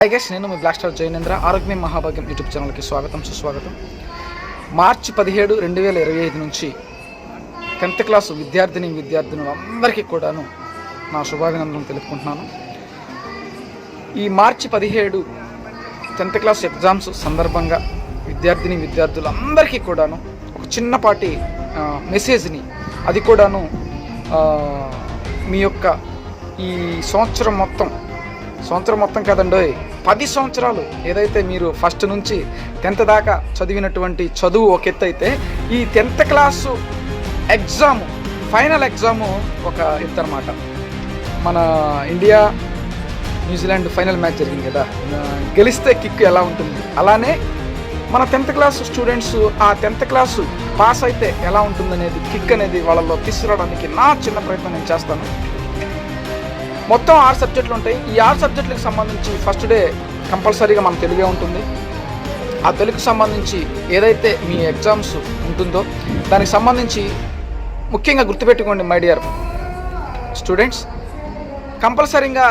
Hi guys, నేను మీ black star జైనేంద్ర. ఆరోగ్యం మహాభాగ్యం యూట్యూబ్ ఛానల్కి స్వాగతం, సుస్వాగతం. మార్చి 17, 2025 నుంచి 10th క్లాసు విద్యార్థులందరికీ కూడాను నా శుభాభినందనలు తెలుపుకుంటున్నాను. ఈ మార్చి 17 10th క్లాస్ ఎగ్జామ్స్ సందర్భంగా విద్యార్థులందరికీ కూడాను ఒక చిన్నపాటి మెసేజ్ని, అది కూడాను మీ యొక్క ఈ సంవత్సరం మొత్తం కాదండి, 10 సంవత్సరాలు ఏదైతే మీరు ఫస్ట్ నుంచి 10th దాకా చదివినటువంటి చదువు ఒక ఎత్తు అయితే, ఈ 10th class exam, final exam ఒక ఎత్తు అన్నమాట. మన ఇండియా న్యూజిలాండ్ ఫైనల్ మ్యాచ్ జరిగింది కదా, గెలిస్తే కిక్ ఎలా ఉంటుంది, అలానే మన 10th క్లాస్ స్టూడెంట్స్ ఆ 10th క్లాసు పాస్ అయితే ఎలా ఉంటుందనేది, కిక్ అనేది వాళ్ళలో తీసుకురావడానికి నా చిన్న ప్రయత్నం నేను చేస్తాను. మొత్తం 6 సబ్జెక్టులు ఉంటాయి. ఈ 6 సబ్జెక్టులకు సంబంధించి ఫస్ట్ డే కంపల్సరీగా మన తెలుగే ఉంటుంది. ఆ తెలుగుకు సంబంధించి ఏదైతే మీ ఎగ్జామ్స్ ఉంటుందో దానికి సంబంధించి ముఖ్యంగా గుర్తుపెట్టుకోండి మై డియర్ స్టూడెంట్స్, కంపల్సరీగా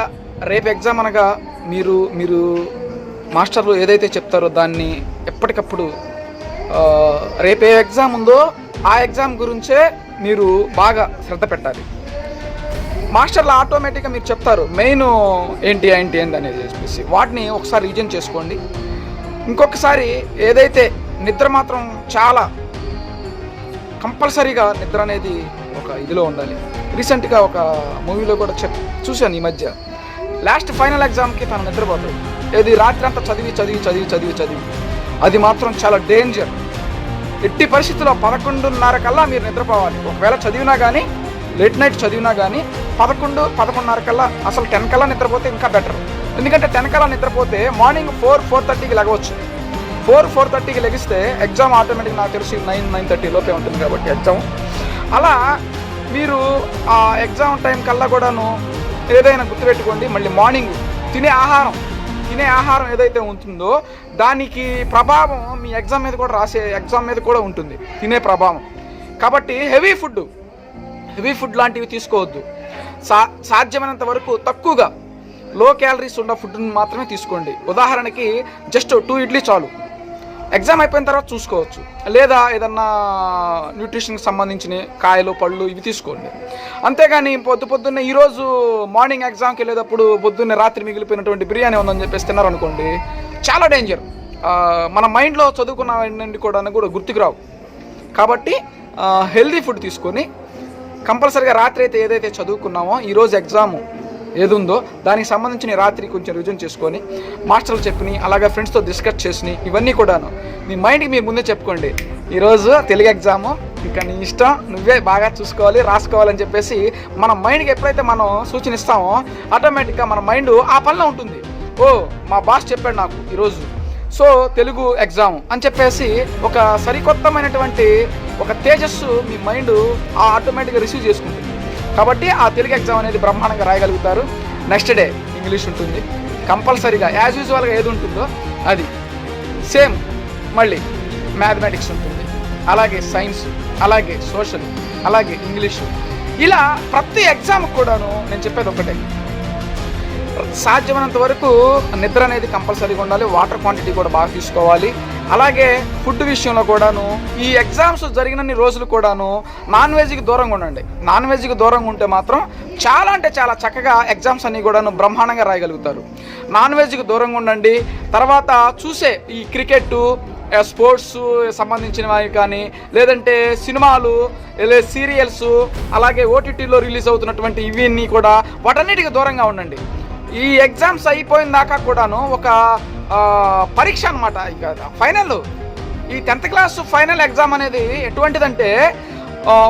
రేపు ఎగ్జామ్ అనగా మీరు మాస్టర్లు ఏదైతే చెప్తారో దాన్ని ఎప్పటికప్పుడు రేపు ఏ ఎగ్జామ్ ఉందో ఆ ఎగ్జామ్ గురించే మీరు బాగా శ్రద్ధ పెట్టాలి. మాస్టర్లు ఆటోమేటిక్గా మీరు చెప్తారు మెయిన్ ఏంటి అనేది చెప్పేసి, వాటిని ఒకసారి రీజన్ చేసుకోండి. ఇంకొకసారి ఏదైతే నిద్ర మాత్రం చాలా కంపల్సరీగా నిద్ర అనేది ఒక ఇదిలో ఉండాలి. రీసెంట్గా ఒక మూవీలో కూడా చూశాను ఈ మధ్య, లాస్ట్ ఫైనల్ ఎగ్జామ్కి తను నిద్రపోతాడు. ఏది రాత్రి అంతా చదివి అది మాత్రం చాలా డేంజర్. ఎట్టి పరిస్థితుల్లో 11:30 కల్లా మీరు నిద్రపోవాలి. ఒకవేళ చదివినా కానీ, లేట్ నైట్ చదివినా కానీ 11, 11:30 కల్లా, అసలు 10 కల్లా నిద్రపోతే ఇంకా బెటర్. ఎందుకంటే 10 కల్లా నిద్రపోతే మార్నింగ్ 4:30కి లెగవచ్చు. 4:30కి లెగిస్తే ఎగ్జామ్ ఆటోమేటిక్ నాకు తెలిసి 9:30 లోపే ఉంటుంది కాబట్టి ఎగ్జామ్. అలా మీరు ఆ ఎగ్జామ్ టైం కల్లా కూడాను ఏదైనా గుర్తుపెట్టుకోండి. మళ్ళీ మార్నింగ్ తినే ఆహారం ఏదైతే ఉంటుందో దానికి ప్రభావం మీ ఎగ్జామ్ మీద కూడా ఉంటుంది, తినే ప్రభావం. కాబట్టి హెవీ ఫుడ్ లాంటివి తీసుకోవద్దు. సాధ్యమైనంత వరకు తక్కువగా లో క్యాలరీస్ ఉన్న ఫుడ్ని మాత్రమే తీసుకోండి. ఉదాహరణకి జస్ట్ 2 ఇడ్లీ చాలు, ఎగ్జామ్ అయిపోయిన తర్వాత చూసుకోవచ్చు. లేదా ఏదన్నా న్యూట్రిషన్కి సంబంధించిన కాయలు, పళ్ళు ఇవి తీసుకోండి. అంతేగాని పొద్దున్నే ఈరోజు మార్నింగ్ ఎగ్జామ్కి వెళ్ళేటప్పుడు పొద్దున్నే రాత్రి మిగిలిపోయినటువంటి బిర్యానీ ఉందని చెప్పేసి తిన్నారనుకోండి, చాలా డేంజర్. మన మైండ్లో చదువుకున్న కూడా గుర్తుకు రావు. కాబట్టి హెల్దీ ఫుడ్ తీసుకొని కంపల్సరీగా రాత్రి అయితే ఏదైతే చదువుకున్నామో ఈరోజు ఎగ్జాము ఏది ఉందో దానికి సంబంధించిన రాత్రి కొంచెం రివిజన్ చేసుకొని, మాస్టర్లు చెప్పినాయి అలాగే ఫ్రెండ్స్తో డిస్కస్ చేసినాయి ఇవన్నీ కూడాను మీ మైండ్కి మీరు ముందే చెప్పుకోండి. ఈరోజు తెలుగు ఎగ్జాము, ఇంకా నీ ఇష్టం, నువ్వే బాగా చూసుకోవాలి, రాసుకోవాలని చెప్పేసి మన మైండ్కి ఎప్పుడైతే మనం సూచన ఇస్తామో ఆటోమేటిక్గా మన మైండ్ ఆ పనిలో ఉంటుంది. ఓ మా బాస్ చెప్పాడు నాకు ఈరోజు, సో తెలుగు ఎగ్జామ్ అని చెప్పేసి ఒక సరికొత్తమైనటువంటి ఒక తేజస్సు మీ మైండ్ ఆటోమేటిక్గా రిసీవ్ చేసుకుంటుంది. కాబట్టి ఆ తెలుగు ఎగ్జామ్ అనేది బ్రహ్మాండంగా రాయగలుగుతారు. నెక్స్ట్ డే ఇంగ్లీష్ ఉంటుంది కంపల్సరీగా, యాజ్ యూజువల్గా ఏది ఉంటుందో అది సేమ్. మళ్ళీ మ్యాథమెటిక్స్ ఉంటుంది, అలాగే సైన్స్, అలాగే సోషల్, అలాగే ఇంగ్లీషు. ఇలా ప్రతి ఎగ్జామ్ కూడాను నేను చెప్పేది ఒకటే, సాధ్యమైనంత వరకు నిద్ర అనేది కంపల్సరీగా ఉండాలి. వాటర్ క్వాంటిటీ కూడా బాగా తీసుకోవాలి. అలాగే ఫుడ్ విషయంలో కూడాను ఈ ఎగ్జామ్స్ జరిగినన్ని రోజులు కూడాను నాన్ వెజ్కి దూరంగా ఉండండి. నాన్ వెజ్కి దూరంగా ఉంటే మాత్రం చాలా అంటే చాలా చక్కగా ఎగ్జామ్స్ అన్నీ కూడాను బ్రహ్మాండంగా రాయగలుగుతారు. నాన్ వెజ్కి దూరంగా ఉండండి. తర్వాత చూసే ఈ క్రికెట్, స్పోర్ట్స్ సంబంధించినవి కానీ, లేదంటే సినిమాలు, లేదా సీరియల్స్, అలాగే ఓటీటీలో రిలీజ్ అవుతున్నటువంటి ఇవన్నీ కూడా వాటన్నిటికీ దూరంగా ఉండండి. ఈ ఎగ్జామ్స్ అయిపోయిన దాకా కూడాను ఒక పరీక్ష అనమాట. ఇక ఫైనల్, ఈ 10th క్లాస్ ఫైనల్ ఎగ్జామ్ అనేది ఎటువంటిదంటే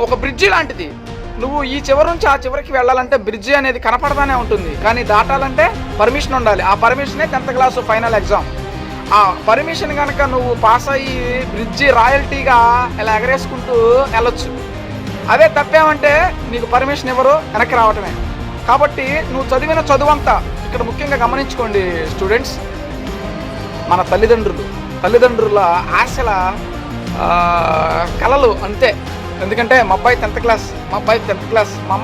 ఒక బ్రిడ్జి లాంటిది. నువ్వు ఈ చివరి నుంచి ఆ చివరికి వెళ్ళాలంటే బ్రిడ్జి అనేది కనపడతానే ఉంటుంది, కానీ దాటాలంటే పర్మిషన్ ఉండాలి. ఆ పర్మిషనే 10th క్లాస్ ఫైనల్ ఎగ్జామ్. ఆ పర్మిషన్ కనుక నువ్వు పాస్ అయ్యి బ్రిడ్జి రాయల్టీగా ఇలా ఎగరేసుకుంటూ వెళ్ళొచ్చు. అదే తప్పేమంటే నీకు పర్మిషన్ ఇవ్వరు, వెనక్కి రావటమే. కాబట్టి నువ్వు చదివిన చదువంతా ఇక్కడ ముఖ్యంగా గమనించుకోండి స్టూడెంట్స్, మన తల్లిదండ్రుల ఆశల కలలు అంతే. ఎందుకంటే మా అబ్బాయి 10th క్లాస్, మా అమ్మాయి 10th క్లాస్, మా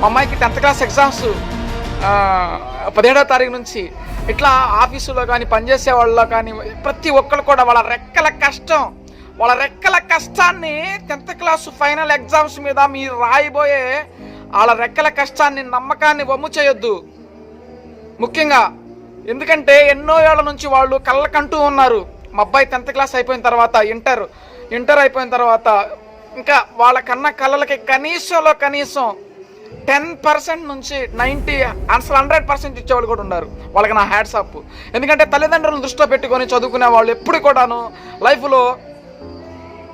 అమ్మాయికి 10th క్లాస్ ఎగ్జామ్స్ 17వ తారీఖు నుంచి ఇట్లా ఆఫీసులో కానీ పనిచేసే వాళ్ళలో కానీ ప్రతి ఒక్కరు కూడా వాళ్ళ రెక్కల కష్టాన్ని 10th క్లాస్ ఫైనల్ ఎగ్జామ్స్ మీద మీరు రాయబోయే వాళ్ళ రెక్కల కష్టాన్ని, నమ్మకాన్ని వమ్ము చేయొద్దు ముఖ్యంగా. ఎందుకంటే ఎన్నో ఏళ్ల నుంచి వాళ్ళు కళ్ళకంటూ ఉన్నారు. మా అబ్బాయి 10th క్లాస్ అయిపోయిన తర్వాత ఇంటర్ అయిపోయిన తర్వాత ఇంకా వాళ్ళ కళ్ళకి కనీసం 10% నుంచి 100% ఇచ్చేవాళ్ళు కూడా ఉన్నారు. వాళ్ళకి నా హ్యాట్స్ ఆఫ్. ఎందుకంటే తల్లిదండ్రులను దృష్టిలో పెట్టుకొని చదువుకునే వాళ్ళు ఎప్పుడు కూడాను లైఫ్లో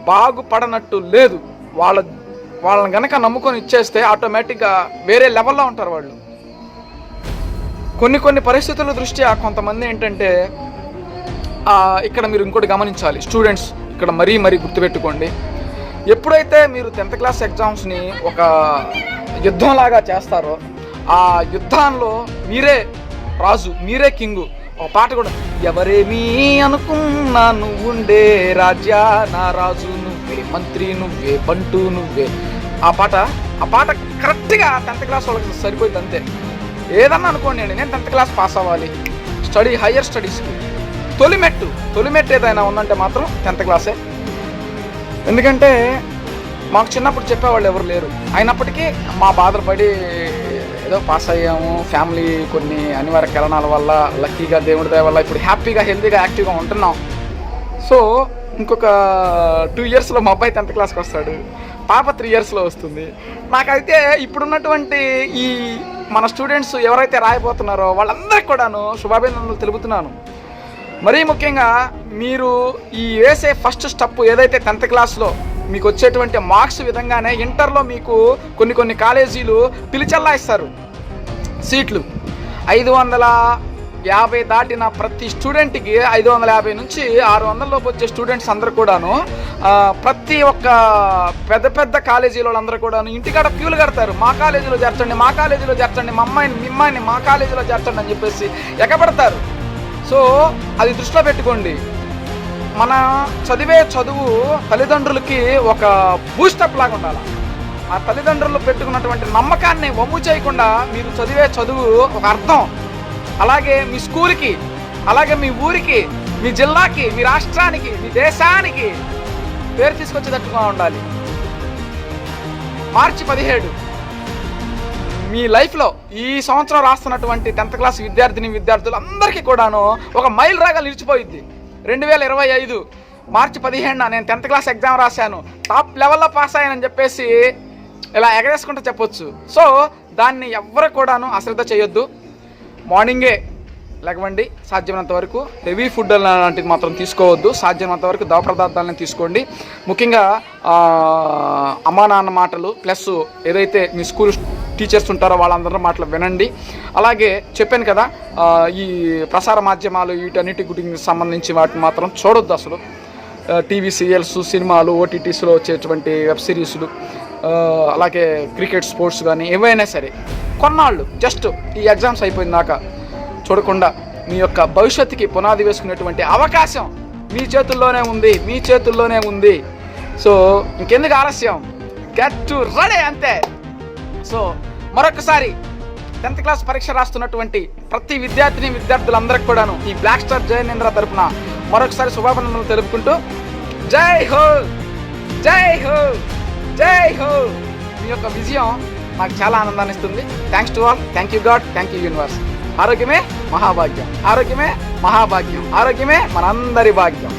బాగుపడనట్టు లేదు. వాళ్ళని కనుక నమ్ముకొని ఇచ్చేస్తే ఆటోమేటిక్గా వేరే లెవెల్లో ఉంటారు వాళ్ళు. కొన్ని పరిస్థితుల దృష్ట్యా కొంతమంది ఏంటంటే ఇక్కడ మీరు ఇంకోటి గమనించాలి స్టూడెంట్స్, ఇక్కడ మరీ గుర్తుపెట్టుకోండి. ఎప్పుడైతే మీరు 10th క్లాస్ ఎగ్జామ్స్ని ఒక యుద్ధంలాగా చేస్తారో ఆ యుద్ధంలో మీరే రాజు, మీరే కింగు. ఒక పాట కూడా, ఎవరేమీ అనుకున్నా నువ్వుండే రాజ్యా నా రాజు నువ్వే, మంత్రి నువ్వే, బంటు నువ్వే. ఆ పాట కరెక్ట్గా 10th క్లాస్ వాళ్ళకి సరిపోయింది అంతే. ఏదన్నా అనుకోండి అండి, నేను 10th క్లాస్ పాస్ అవ్వాలి, హయ్యర్ స్టడీస్కి తొలిమెట్టు ఏదైనా ఉందంటే మాత్రం 10th క్లాసే. ఎందుకంటే మాకు చిన్నప్పుడు చెప్పేవాళ్ళు ఎవరు లేరు. అయినప్పటికీ మా బాధలు పడి ఏదో పాస్ అయ్యాము. ఫ్యామిలీ కొన్ని అనివార్య కారణాల వల్ల లక్కీగా దేవుడి దయ వల్ల ఇప్పుడు హ్యాపీగా, హెల్తీగా, యాక్టివ్గా ఉంటున్నాం. సో ఇంకొక 2 ఇయర్స్లో మా అబ్బాయి 10th క్లాస్కి వస్తాడు, పాప 3 ఇయర్స్లో వస్తుంది. నాకైతే ఇప్పుడున్నటువంటి ఈ మన స్టూడెంట్స్ ఎవరైతే రాయబోతున్నారో వాళ్ళందరికీ కూడాను శుభాభినందనలు తెలుపుతున్నాను. మరీ ముఖ్యంగా మీరు ఈ వేసే ఫస్ట్ స్టెప్ ఏదైతే 10th క్లాస్లో మీకు వచ్చేటువంటి మార్క్స్ విధంగానే ఇంటర్లో మీకు కొన్ని కాలేజీలు పిలిచల్లా ఇస్తారు సీట్లు. 550 దాటిన ప్రతి స్టూడెంట్కి 550 నుంచి 600 లోపు వచ్చే స్టూడెంట్స్ అందరూ కూడాను ప్రతి ఒక్క పెద్ద కాలేజీలో అందరూ కూడాను ఇంటికాడ క్యూలు కడతారు. మా కాలేజీలో చేర్చండి, మా అమ్మాయిని మా కాలేజీలో చేర్చండి అని చెప్పేసి ఎగబడతారు. సో అది దృష్టిలో పెట్టుకోండి. మన చదువు తల్లిదండ్రులకి ఒక బూస్టప్ లాగా ఉండాలి. ఆ తల్లిదండ్రులు పెట్టుకున్నటువంటి నమ్మకాన్ని వమ్ము చేయకుండా మీరు చదివే చదువు ఒక అర్థం. అలాగే మీ స్కూల్కి, అలాగే మీ ఊరికి, మీ జిల్లాకి, మీ రాష్ట్రానికి, మీ దేశానికి పేరు తీసుకొచ్చేటట్టుగా ఉండాలి. మార్చి 17 మీ లైఫ్లో ఈ సంవత్సరం రాస్తున్నటువంటి 10th క్లాస్ విద్యార్థులందరికీ కూడాను ఒక మైల్ రాగా నిలిచిపోయింది. 2025 మార్చి 15 నేను 10th క్లాస్ ఎగ్జామ్ రాశాను, టాప్ లెవెల్లో పాస్ అయ్యానని చెప్పేసి ఇలా ఎగరేసుకుంటూ చెప్పొచ్చు. సో దాన్ని ఎవ్వరు కూడాను అశ్రద్ధ చేయొద్దు. మార్నింగే లేకపోండి, సాధ్యమైనంత వరకు హెవీ ఫుడ్ అలాంటిది మాత్రం తీసుకోవద్దు. సాధ్యమైనంత వరకు ద్రవ పదార్థాలను తీసుకోండి. ముఖ్యంగా అమ్మా నాన్న మాటలు ప్లస్ ఏదైతే మీ స్కూల్ టీచర్స్ ఉంటారో వాళ్ళందరూ మాటలు వినండి. అలాగే చెప్పాను కదా, ఈ ప్రసార మాధ్యమాలు వీటన్నిటి గురించి సంబంధించి వాటిని మాత్రం చూడొద్దు అసలు. టీవీ సీరియల్స్, సినిమాలు, ఓటీటీస్లో వచ్చేటువంటి వెబ్ సిరీస్లు, అలాగే క్రికెట్, స్పోర్ట్స్ కానీ ఏవైనా సరే కొన్నాళ్ళు జస్ట్ ఈ ఎగ్జామ్స్ అయిపోయిన దాకా చూడకుండా మీ యొక్క భవిష్యత్తుకి పునాది వేసుకునేటువంటి అవకాశం మీ చేతుల్లోనే ఉంది. సో ఇంకెందుకు ఆలస్యం, గెట్ టు రెడీ అంతే. సో మరొకసారి 10th క్లాస్ పరీక్ష రాస్తున్నటువంటి ప్రతి విద్యార్థులందరికీ కూడాను ఈ బ్లాక్ స్టార్ జయనేంద్ర తరపున మరొకసారి శుభాభినందనలు తెలుపుకుంటూ జై హో. మీ యొక్క విజయం నాకు చాలా ఆనందాన్ని ఇస్తుంది. Thanks to all. Thank you God, thank you universe. ఆరోగ్యమే మహాభాగ్యం, ఆరోగ్యమే మనందరి భాగ్యం.